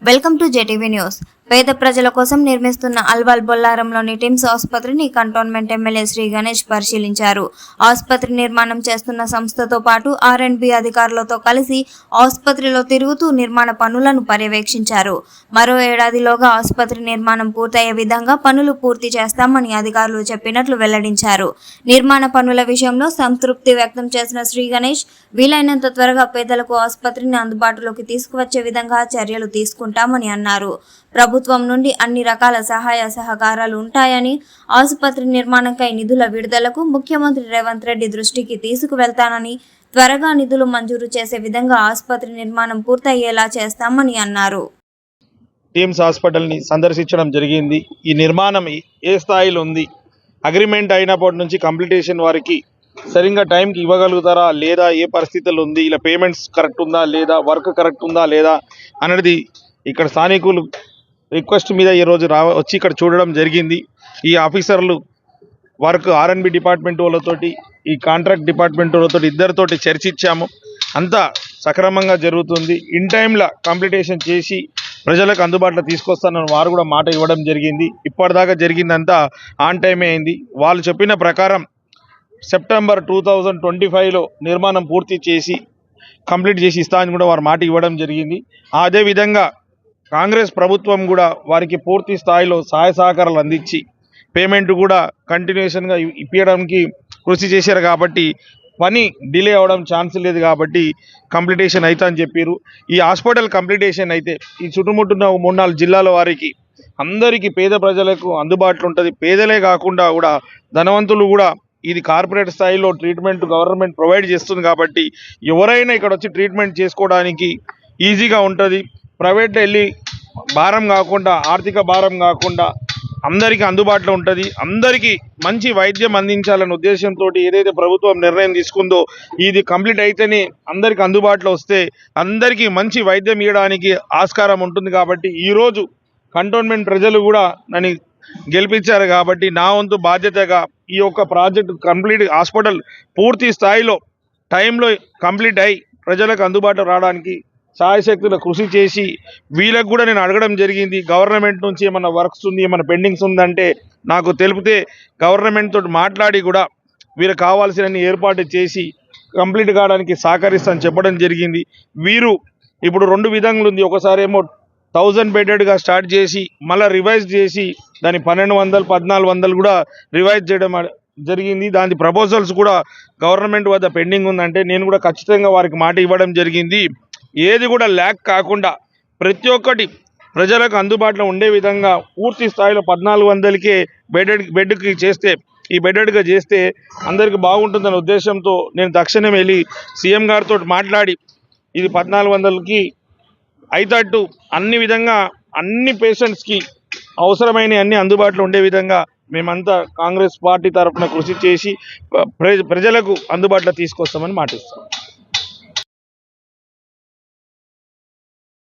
Welcome to JTV news. పేద ప్రజల కోసం నిర్మిస్తున్న అల్వాల్ బొల్లారంలోని టిమ్స్ ఆసుపత్రిని కంటోన్మెంట్ ఎమ్మెల్యే శ్రీ గణేష్ పరిశీలించారు. ఆసుపత్రి నిర్మాణం చేస్తున్న సంస్థతో పాటు R&B అధికారులతో కలిసి ఆసుపత్రిలో తిరుగుతూ నిర్మాణ పనులను పర్యవేక్షించారు. మరో ఏడాదిలోగా ఆసుపత్రి నిర్మాణం పూర్తయ్యే విధంగా పనులు పూర్తి చేస్తామని అధికారులు చెప్పినట్లు వెల్లడించారు. నిర్మాణ పనుల విషయంలో సంతృప్తి వ్యక్తం చేసిన శ్రీ గణేష్ వీలైనంత త్వరగా పేదలకు ఆసుపత్రిని అందుబాటులోకి తీసుకువచ్చే విధంగా చర్యలు తీసుకుంటామని అన్నారు. ప్రభుత్వం నుండి అన్ని రకాల సహాయ సహకారాలు ఉంటాయని, ఆసుపత్రి నిర్మాణంకై నిధుల విడుదలకు ముఖ్యమంత్రి రేవంత్ రెడ్డి దృష్టికి తీసుకువెళ్తానని, త్వరగా నిధులు మంజూరు చేసే విధంగా ఆసుపత్రి నిర్మాణం పూర్తయ్యేలా చేస్తామని అన్నారు. టీమ్స్ హాస్పిటల్ని సందర్శించడం జరిగింది. ఈ నిర్మాణం ఏ స్థాయిలో ఉంది, అగ్రిమెంట్ అయినప్పటి నుంచి కంప్లీటేషన్ వారికి సరిగ్గా టైంకి ఇవ్వగలుగుతారా లేదా, ఏ పరిస్థితులు ఉంది, ఇలా పేమెంట్స్ కరెక్ట్ ఉందా లేదా, వర్క్ కరెక్ట్ ఉందా లేదా అనేది ఇక్కడ స్థానికులు రిక్వెస్ట్ మీద ఈరోజు వచ్చి ఇక్కడ చూడడం జరిగింది. ఈ ఆఫీసర్లు వర్క్ R&B డిపార్ట్మెంట్ వాళ్ళతోటి, ఈ కాంట్రాక్ట్ డిపార్ట్మెంట్ వాళ్ళతోటి ఇద్దరితోటి చర్చించాము. అంతా సక్రమంగా జరుగుతుంది. ఇన్ టైంలో కంప్లీటేషన్ చేసి ప్రజలకు అందుబాటులో తీసుకొస్తానని వారు కూడా మాట ఇవ్వడం జరిగింది. ఇప్పటిదాకా జరిగిందంతా ఆన్ టైమే అయింది. వాళ్ళు చెప్పిన ప్రకారం సెప్టెంబర్ 2025లో నిర్మాణం పూర్తి చేసి కంప్లీట్ చేసి ఇస్తామని కూడా వారు మాట ఇవ్వడం జరిగింది. అదేవిధంగా కాంగ్రెస్ ప్రభుత్వం కూడా వారికి పూర్తి స్థాయిలో సహాయ సహకారాలు అందించి పేమెంట్ కూడా కంటిన్యూషన్గా ఇప్పించడానికి కృషి చేశారు. కాబట్టి పని డిలే అవ్వడం ఛాన్స్ లేదు. కాబట్టి కంప్లీటేషన్ అవుతా అని చెప్పారు. ఈ హాస్పిటల్ కంప్లీటేషన్ అయితే ఈ చుట్టుముట్టున్న 3-4 జిల్లాల వారికి అందరికీ పేద ప్రజలకు అందుబాటులో ఉంటుంది. పేదలే కాకుండా కూడా ధనవంతులు కూడా ఇది కార్పొరేట్ స్థాయిలో ట్రీట్మెంట్ గవర్నమెంట్ ప్రొవైడ్ చేస్తుంది. కాబట్టి ఎవరైనా ఇక్కడ వచ్చి ట్రీట్మెంట్ చేసుకోవడానికి ఈజీగా ఉంటుంది. ప్రైవేట్లో వెళ్ళి భారం కాకుండా, ఆర్థిక భారం కాకుండా అందరికీ అందుబాటులో ఉంటుంది. అందరికీ మంచి వైద్యం అందించాలనే ఉద్దేశంతో ఏదైతే ప్రభుత్వం నిర్ణయం తీసుకుందో ఇది కంప్లీట్ అయితేనే అందరికీ అందుబాటులో వస్తే అందరికీ మంచి వైద్యం ఇవ్వడానికి ఆస్కారం ఉంటుంది. కాబట్టి ఈరోజు కంటోన్మెంట్ ప్రజలు కూడా నన్ను గెలిపించారు. కాబట్టి నా వంతు బాధ్యతగా ఈ యొక్క ప్రాజెక్టు కంప్లీట్ హాస్పిటల్ పూర్తి స్థాయిలో టైంలో కంప్లీట్ అయి ప్రజలకు అందుబాటులో రావడానికి సాయశక్తుల కృషి చేసి వీళ్ళకు కూడా నేను అడగడం జరిగింది. గవర్నమెంట్ నుంచి ఏమైనా వర్క్స్ ఉంది, ఏమైనా పెండింగ్స్ ఉందంటే నాకు తెలిపితే గవర్నమెంట్ తోటి మాట్లాడి కూడా వీరికి కావాల్సిన ఏర్పాటు చేసి కంప్లీట్ కావడానికి సహకరిస్తానని చెప్పడం జరిగింది. వీరు ఇప్పుడు 2 విధంగా ఉంది. ఒకసారి ఏమో 1000 బెడెడ్గా స్టార్ట్ చేసి మళ్ళీ రివైజ్ చేసి దాన్ని 1200, 1400 కూడా రివైజ్ చేయడం జరిగింది. దాని ప్రపోజల్స్ కూడా గవర్నమెంట్ వద్ద పెండింగ్ ఉందంటే నేను కూడా ఖచ్చితంగా వారికి మాట ఇవ్వడం జరిగింది. ఏది కూడా ల్యాక్ కాకుండా ప్రతి ఒక్కటి ప్రజలకు అందుబాటులో ఉండే విధంగా పూర్తి స్థాయిలో 1400కే బెడ్కి చేస్తే, ఈ బెడెడ్గా చేస్తే అందరికీ బాగుంటుందనే ఉద్దేశంతో నేను తక్షణం వెళ్ళి సీఎం గారితో మాట్లాడి ఇది 1400కి అయితట్టు అన్ని విధంగా అన్ని పేషెంట్స్కి అవసరమైన అన్ని అందుబాటులో ఉండే విధంగా మేమంతా కాంగ్రెస్ పార్టీ తరఫున కృషి చేసి ప్రజలకు అందుబాటులో తీసుకొస్తామని మాటిస్తాం.